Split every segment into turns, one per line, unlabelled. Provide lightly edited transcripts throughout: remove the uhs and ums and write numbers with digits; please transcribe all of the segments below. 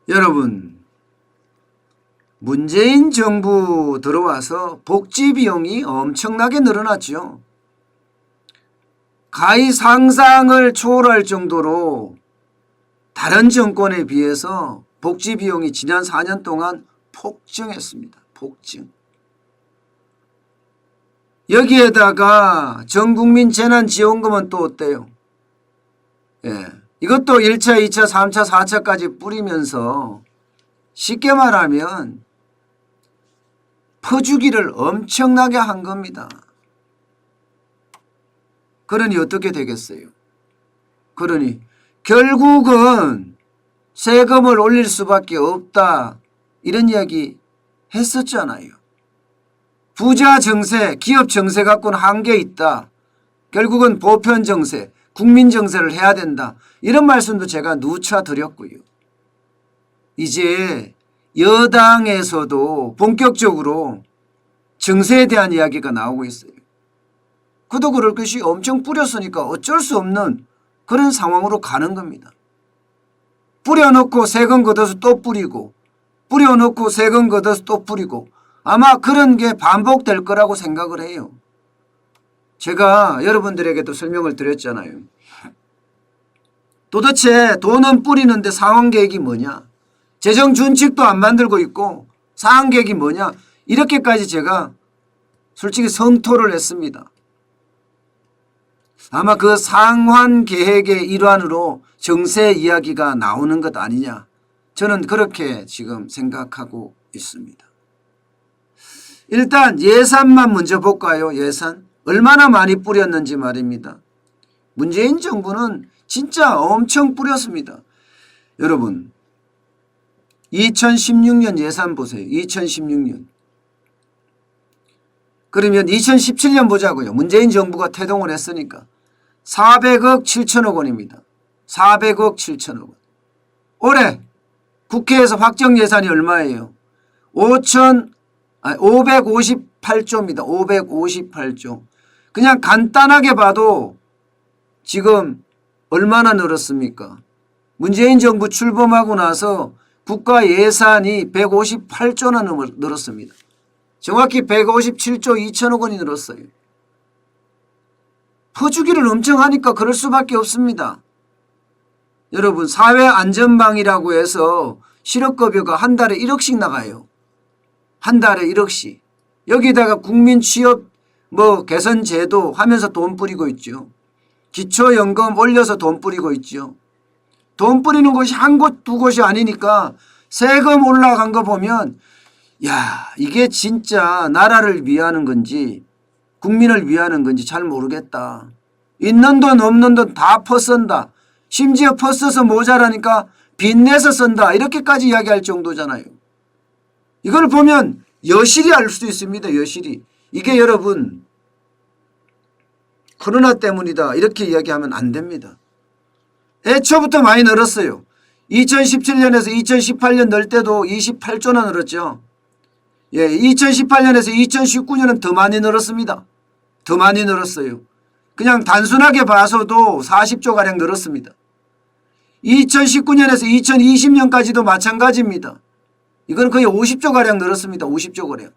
여러분, 문재인 정부 들어와서 복지 비용이 엄청나게 늘어났죠. 가히 상상을 초월할 정도로 다른 정권에 비해서 복지 비용이 지난 4년 동안 폭증했습니다. 폭증. 여기에다가 전국민 재난지원금은 또 어때요? 이것도 1차, 2차, 3차, 4차까지 뿌리면서 쉽게 말하면 퍼주기를 엄청나게 한 겁니다. 그러니 어떻게 되겠어요? 그러니 결국은 세금을 올릴 수밖에 없다, 이런 이야기 했었잖아요. 부자 정세, 기업 정세 갖고는 한계 있다. 결국은 보편 정세, 국민 정세를 해야 된다. 이런 말씀도 제가 누차 드렸고요. 이제 여당에서도 본격적으로 정세에 대한 이야기가 나오고 있어요. 그도 그럴 것이 엄청 뿌렸으니까 어쩔 수 없는 그런 상황으로 가는 겁니다. 뿌려놓고 세금 걷어서 또 뿌리고, 뿌려놓고 세금 걷어서 또 뿌리고, 아마 그런 게 반복될 거라고 생각을 해요. 제가 여러분들에게도 설명을 드렸잖아요. 도대체 돈은 뿌리는데 상환계획이 뭐냐? 재정 준칙도 안 만들고 있고 상환계획이 뭐냐? 이렇게까지 제가 솔직히 성토를 했습니다. 아마 그 상환계획의 일환으로 정세 이야기가 나오는 것 아니냐, 저는 그렇게 지금 생각하고 있습니다. 일단 예산만 먼저 볼까요? 예산 얼마나 많이 뿌렸는지 말입니다. 문재인 정부는 진짜 엄청 뿌렸습니다. 여러분, 2016년 예산 보세요. 2016년. 그러면 2017년 보자고요. 문재인 정부가 태동을 했으니까 400억 7천억 원입니다. 400억 7천억 원. 올해 국회에서 확정 예산이 얼마예요? 558조입니다. 558조. 그냥 간단하게 봐도 지금 얼마나 늘었습니까? 문재인 정부 출범하고 나서 국가 예산이 158조나 늘었습니다. 정확히 157조 2천억 원이 늘었어요. 퍼주기를 엄청 하니까 그럴 수밖에 없습니다. 여러분, 사회안전망이라고 해서 실업급여가 한 달에 1억씩 나가요. 한 달에 1억씩. 여기다가 국민 취업 개선 제도 하면서 돈 뿌리고 있죠. 기초연금 올려서 돈 뿌리고 있죠. 돈 뿌리는 곳이 한 곳 두 곳이 아니니까 세금 올라간 거 보면 야, 이게 진짜 나라를 위하는 건지 국민을 위하는 건지 잘 모르겠다. 있는 돈 없는 돈 다 퍼쓴다. 심지어 퍼써서 모자라니까 빚내서 쓴다. 이렇게까지 이야기할 정도잖아요. 이걸 보면 여실히 알 수 있습니다. 여실히. 이게 여러분 코로나 때문이다 이렇게 이야기하면 안 됩니다. 애초부터 많이 늘었어요. 2017년에서 2018년 늘 때도 28조나 늘었죠. 2018년에서 2019년은 더 많이 늘었습니다. 더 많이 늘었어요. 그냥 단순하게 봐서도 40조가량 늘었습니다. 2019년에서 2020년까지도 마찬가지입니다. 이건 거의 50조가량 늘었습니다. 50조가량.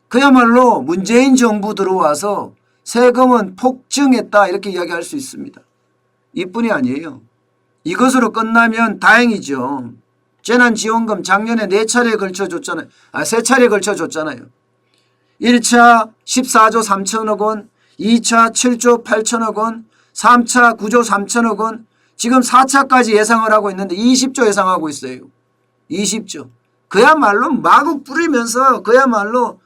그야말로 문재인 정부 들어와서 세금은 폭증했다 이렇게 이야기할 수 있습니다. 이뿐이 아니에요. 이것으로 끝나면 다행이죠. 재난지원금 작년에 4차례에 걸쳐 줬잖아요. 3차례에 걸쳐 줬잖아요. 1차 14조 3천억 원, 2차 7조 8천억 원, 3차 9조 3천억 원, 지금 4차까지 예상을 하고 있는데 20조 예상하고 있어요. 20조. 그야말로 마구 뿌리면서 그야말로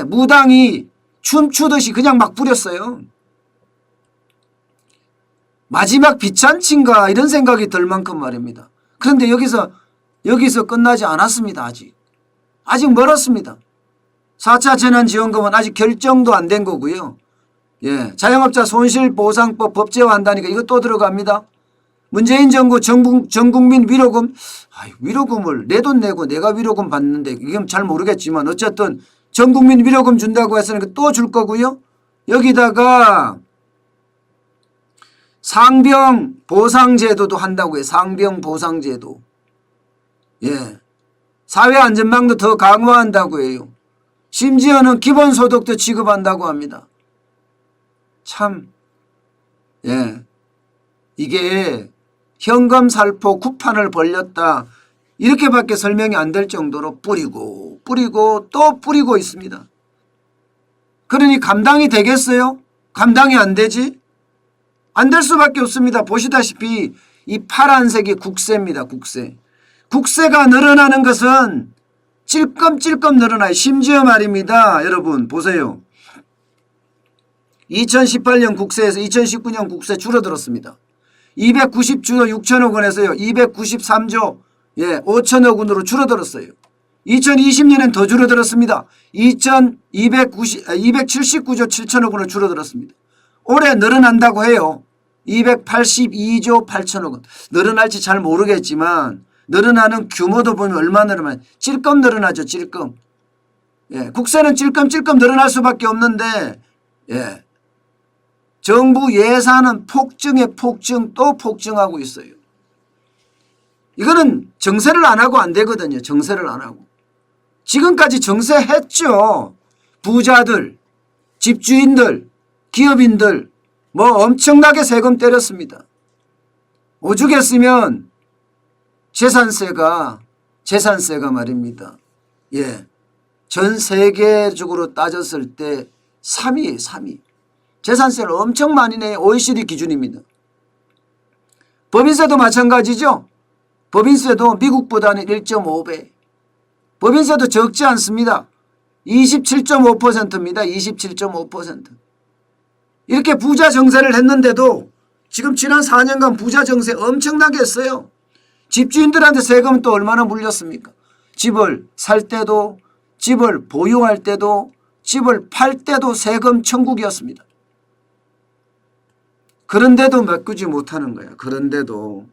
무당이 춤추듯이 그냥 막 뿌렸어요. 마지막 빚잔치인가 이런 생각이 들 만큼 말입니다. 그런데 여기서 끝나지 않았습니다. 아직 멀었습니다. 4차 재난지원금은 아직 결정도 안 된 거고요. 자영업자 손실보상법 법제화한다니까 이거 또 들어갑니다. 문재인 정부 전국민 위로금, 위로금을 내 돈 내고 내가 위로금 받는데 이건 잘 모르겠지만 어쨌든 전국민 위로금 준다고 했으니까 또 줄 거고요. 여기다가 상병 보상제도도 한다고 해요. 상병 보상제도. 예. 사회안전망도 더 강화한다고 해요. 심지어는 기본소득도 지급한다고 합니다. 참, 예. 이게 현금 살포 구판을 벌렸다. 이렇게밖에 설명이 안 될 정도로 뿌리고 또 뿌리고 있습니다. 그러니 감당이 되겠어요? 감당이 안 되지? 안 될 수밖에 없습니다. 보시다시피 이 파란색이 국세입니다. 국세. 국세가 늘어나는 것은 찔끔찔끔 늘어나요. 심지어 말입니다. 여러분 보세요. 2018년 국세에서 2019년 국세 줄어들었습니다. 290조 6천억 원에서요. 293조 5천억 원으로 줄어들었어요. 2020년엔 더 줄어들었습니다. 279조 7천억 원으로 줄어들었습니다. 올해 늘어난다고 해요. 282조 8천억 원. 늘어날지 잘 모르겠지만 늘어나는 규모도 보면 얼마 늘어나면 찔끔 늘어나죠. 찔끔. 예, 국세는 찔끔찔끔 늘어날 수밖에 없는데 예, 정부 예산은 폭증에 폭증 또 폭증하고 있어요. 이거는 정세를 안 하고 안 되거든요. 정세를 안 하고. 지금까지 정세했죠. 부자들, 집주인들, 기업인들 뭐 엄청나게 세금 때렸습니다. 오죽했으면 재산세가 말입니다. 예, 전 세계적으로 따졌을 때 3위예요. 3위. 재산세를 엄청 많이 내요. OECD 기준입니다. 법인세도 마찬가지죠. 법인세도 미국보다는 1.5배. 법인세도 적지 않습니다. 27.5%입니다. 27.5%. 이렇게 부자 정세를 했는데도 지금 지난 4년간 부자 정세 엄청나게 했어요. 집주인들한테 세금은 또 얼마나 물렸습니까? 집을 살 때도 집을 보유할 때도 집을 팔 때도 세금 천국이었습니다. 그런데도 메꾸지 못하는 거야. 그런데도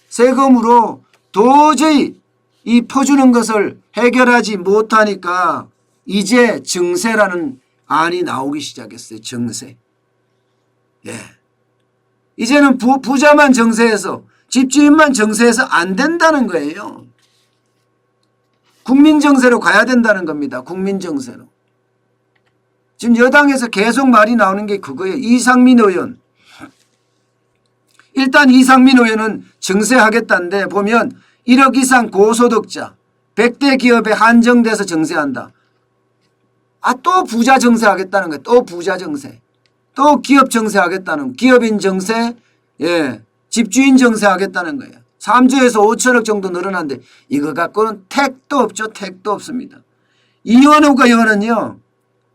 세금으로 도저히 이 퍼주는 것을 해결하지 못하니까 이제 증세라는 안이 나오기 시작했어요. 증세. 예. 이제는 부자만 정세해서 집주인만 정세해서 안 된다는 거예요. 국민정세로 가야 된다는 겁니다. 국민정세로. 지금 여당에서 계속 말이 나오는 게 그거예요. 이상민 의원. 일단 이상민 의원은 정세하겠다는데 보면 1억 이상 고소득자 100대 기업에 한정돼서 정세한다. 또 부자 정세하겠다는 거예요. 또 부자 정세. 또 기업 정세하겠다는 기업인 정세, 예, 집주인 정세하겠다는 거예요. 3조에서 5천억 정도 늘어났는데 이거 갖고는 택도 없죠. 택도 없습니다. 이원욱 의원은요.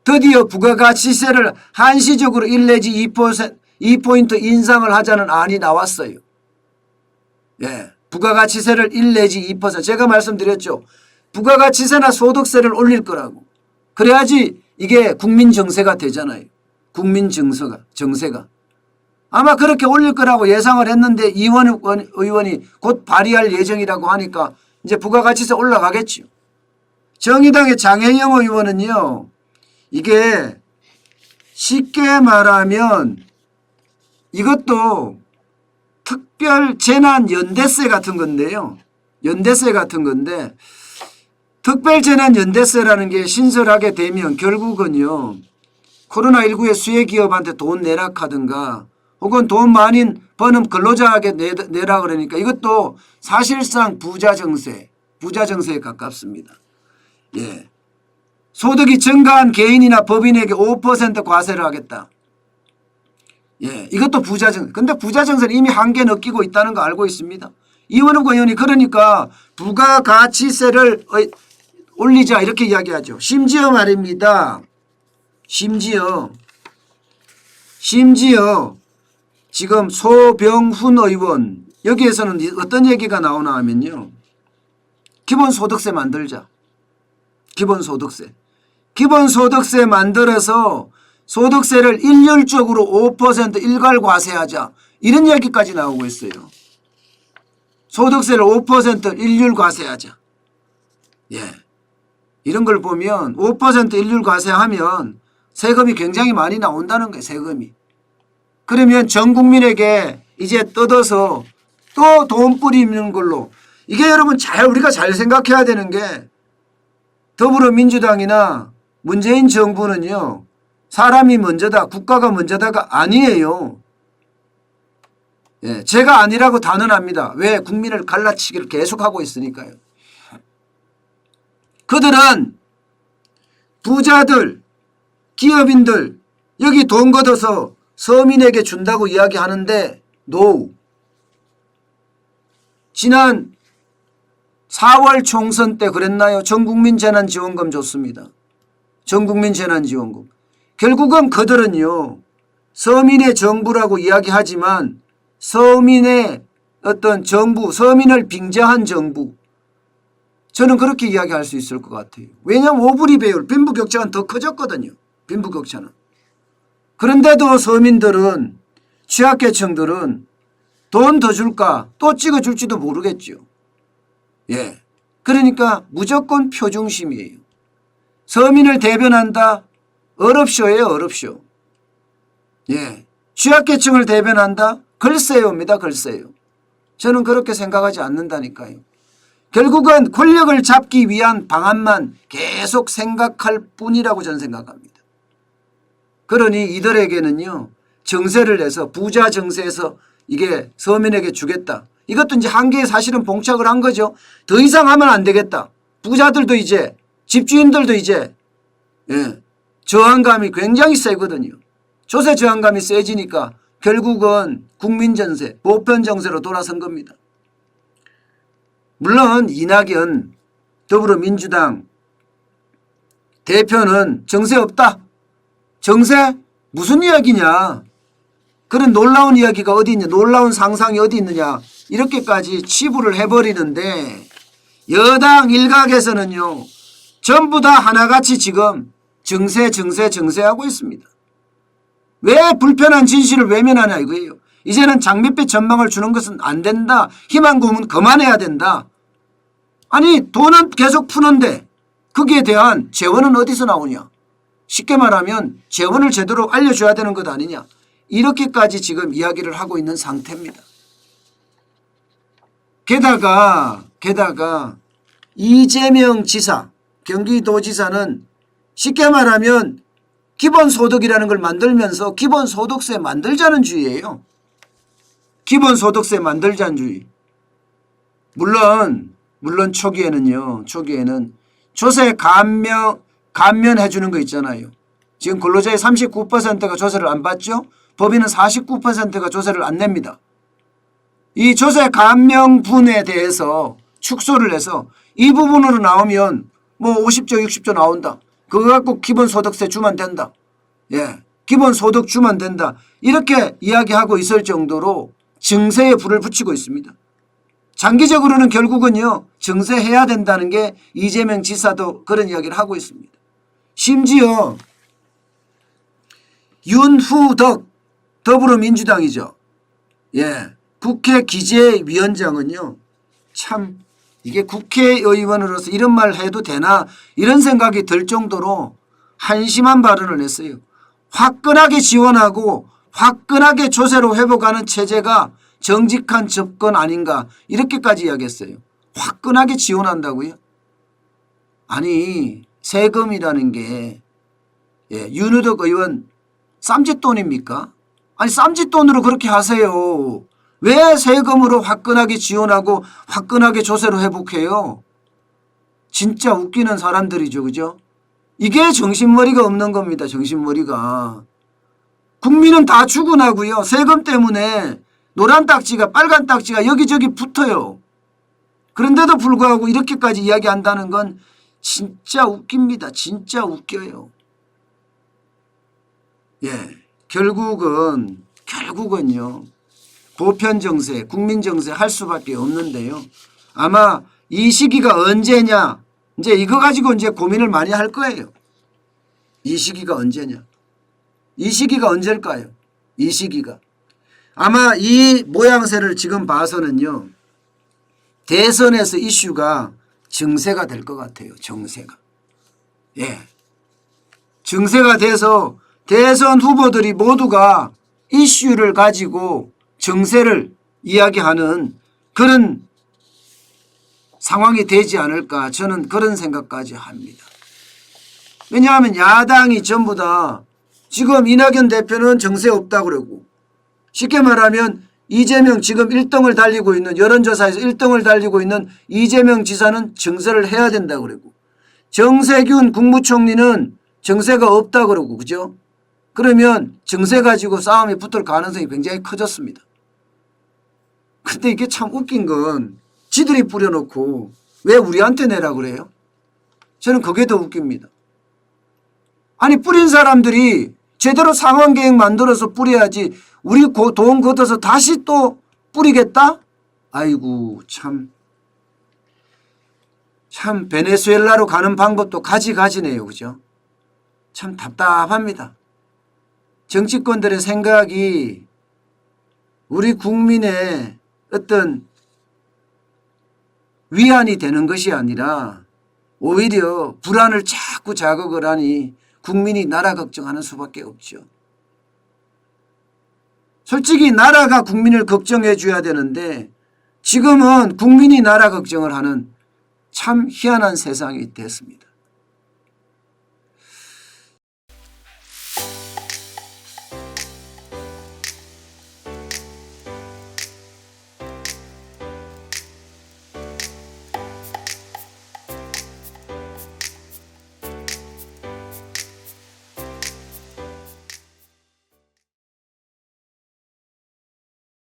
드디어 부가가치세를 한시적으로 1 내지 2포인트 인상을 하자는 안이 나왔어요. 예, 부가가치세를 1 내지 2%. 제가 말씀드렸죠. 부가가치세나 소득세를 올릴 거라고. 그래야지 이게 국민정세가 되잖아요. 국민정세가. 아마 그렇게 올릴 거라고 예상을 했는데 이원욱 의원이 곧 발의할 예정이라고 하니까 이제 부가가치세 올라가겠죠. 정의당의 장혜영 의원은요. 이게 쉽게 말하면 이것도 특별재난연대세 같은 건데요. 연대세 같은 건데 특별재난연대세라는 게 신설하게 되면 결국은요. 코로나19에 수혜기업한테 돈 내라 하든가 혹은 돈 많이 버는 근로자에게 내라 그러니까 이것도 사실상 부자정세에 가깝습니다. 예. 소득이 증가한 개인이나 법인에게 5% 과세를 하겠다. 예, 이것도 부자정세. 근데 부자정세는 이미 한계 느끼고 있다는 거 알고 있습니다. 이원욱 의원이 그러니까 부가가치세를 올리자 이렇게 이야기하죠. 심지어 말입니다. 심지어 지금 소병훈 의원 여기에서는 어떤 얘기가 나오나 하면요. 기본소득세 만들자. 기본소득세 만들어서 소득세를 일률적으로 5% 일괄 과세하자. 이런 얘기까지 나오고 있어요. 소득세를 5% 일률 과세하자. 예. 이런 걸 보면 5% 일률 과세하면 세금이 굉장히 많이 나온다는 거예요. 세금이. 그러면 전 국민에게 이제 뜯어서 또 돈 뿌리는 걸로. 이게 여러분 우리가 잘 생각해야 되는 게 더불어민주당이나 문재인 정부는요. 사람이 먼저다 국가가 먼저다가 아니에요. 예, 제가 아니라고 단언합니다. 왜? 국민을 갈라치기를 계속하고 있으니까요. 그들은 부자들 기업인들 여기 돈 걷어서 서민에게 준다고 이야기하는데 no. 지난 4월 총선 때 그랬나요? 전국민 재난지원금 줬습니다. 전국민 재난지원금. 결국은 그들은요. 서민의 정부라고 이야기하지만 서민의 어떤 정부, 서민을 빙자한 정부. 저는 그렇게 이야기할 수 있을 것 같아요. 왜냐하면 오불이 배율, 빈부격차는 더 커졌거든요. 빈부격차는. 그런데도 서민들은 취약계층들은 돈 더 줄까 또 찍어줄지도 모르겠죠. 예. 그러니까 무조건 표중심이에요. 서민을 대변한다. 어렵쇼예요. 어렵쇼. 예. 취약계층을 대변한다. 글쎄요입니다. 글쎄요. 저는 그렇게 생각하지 않는다니까요. 결국은 권력을 잡기 위한 방안만 계속 생각할 뿐이라고 저는 생각합니다. 그러니 이들에게는요. 정세를 내서 부자 정세에서 이게 서민에게 주겠다. 이것도 이제 한계에 사실은 봉착을 한 거죠. 더 이상 하면 안 되겠다. 부자들도 이제 집주인들도 이제 저항감이 굉장히 세거든요. 조세 저항감이 세지니까 결국은 국민전세, 보편정세로 돌아선 겁니다. 물론 이낙연 더불어민주당 대표는 정세 없다. 정세? 무슨 이야기냐. 그런 놀라운 이야기가 어디 있냐. 놀라운 상상이 어디 있느냐. 이렇게까지 치부를 해버리는데 여당 일각에서는요. 전부 다 하나같이 지금 정세하고 있습니다. 왜 불편한 진실을 외면하냐 이거예요. 이제는 장밋빛 전망을 주는 것은 안 된다. 희망 고문 그만해야 된다. 아니 돈은 계속 푸는데 거기에 대한 재원은 어디서 나오냐. 쉽게 말하면 재원을 제대로 알려줘야 되는 것 아니냐. 이렇게까지 지금 이야기를 하고 있는 상태입니다. 게다가 이재명 지사, 경기도지사는 쉽게 말하면 기본소득이라는 걸 만들면서 기본소득세 만들자는 주의예요. 기본소득세 만들자는 주의. 물론 초기에는 조세 감면해 주는 거 있잖아요. 지금 근로자의 39%가 조세를 안 받죠. 법인은 49%가 조세를 안 냅니다. 이 조세 감면분에 대해서 축소를 해서 이 부분으로 나오면 뭐 50조 60조 나온다. 그거 갖고 기본소득세 주면 된다. 예, 기본소득 주면 된다. 이렇게 이야기하고 있을 정도로 증세에 불을 붙이고 있습니다. 장기적으로는 결국은요. 증세해야 된다는 게 이재명 지사도 그런 이야기를 하고 있습니다. 심지어 윤후덕 더불어민주당이죠. 예, 국회 기재위원장은요. 참 이게 국회의원으로서 이런 말 해도 되나 이런 생각이 들 정도로 한심한 발언을 했어요. 화끈하게 지원하고 화끈하게 조세로 회복하는 체제가 정직한 접근 아닌가 이렇게까지 이야기했어요. 화끈하게 지원한다고요? 아니 세금이라는 게 윤우덕 의원 쌈짓돈입니까? 아니 쌈짓돈으로 그렇게 하세요. 왜 세금으로 화끈하게 지원하고 화끈하게 조세로 회복해요? 진짜 웃기는 사람들이죠. 그죠? 이게 정신머리가 없는 겁니다. 정신머리가. 국민은 다 죽어나고요. 세금 때문에 노란 딱지가 빨간 딱지가 여기저기 붙어요. 그런데도 불구하고 이렇게까지 이야기한다는 건 진짜 웃깁니다. 진짜 웃겨요. 예, 결국은요. 보편정세, 국민정세 할 수밖에 없는데요. 아마 이 시기가 언제냐. 이제 이거 가지고 이제 고민을 많이 할 거예요. 이 시기가 언제냐. 이 시기가 언제일까요? 이 시기가. 아마 이 모양새를 지금 봐서는요. 대선에서 이슈가 정세가 될 것 같아요. 정세가. 예. 정세가 돼서 대선 후보들이 모두가 이슈를 가지고 정세를 이야기하는 그런 상황이 되지 않을까 저는 그런 생각까지 합니다. 왜냐하면 야당이 전부 다 지금 이낙연 대표는 정세 없다고 그러고 쉽게 말하면 이재명 지금 1등을 달리고 있는 여론조사에서 1등을 달리고 있는 이재명 지사는 정세를 해야 된다고 그러고 정세균 국무총리는 정세가 없다고 그러고 그죠? 그러면 정세 가지고 싸움이 붙을 가능성이 굉장히 커졌습니다. 근데 이게 참 웃긴 건 지들이 뿌려놓고 왜 우리한테 내라 그래요? 저는 그게 더 웃깁니다. 아니 뿌린 사람들이 제대로 상황계획 만들어서 뿌려야지 우리 돈 걷어서 다시 또 뿌리겠다? 아이고 참 베네수엘라로 가는 방법도 가지가지네요. 그죠? 참 답답합니다. 정치권들의 생각이 우리 국민의 어떤 위안이 되는 것이 아니라 오히려 불안을 자꾸 자극을 하니 국민이 나라 걱정하는 수밖에 없죠. 솔직히 나라가 국민을 걱정해 줘야 되는데 지금은 국민이 나라 걱정을 하는 참 희한한 세상이 됐습니다.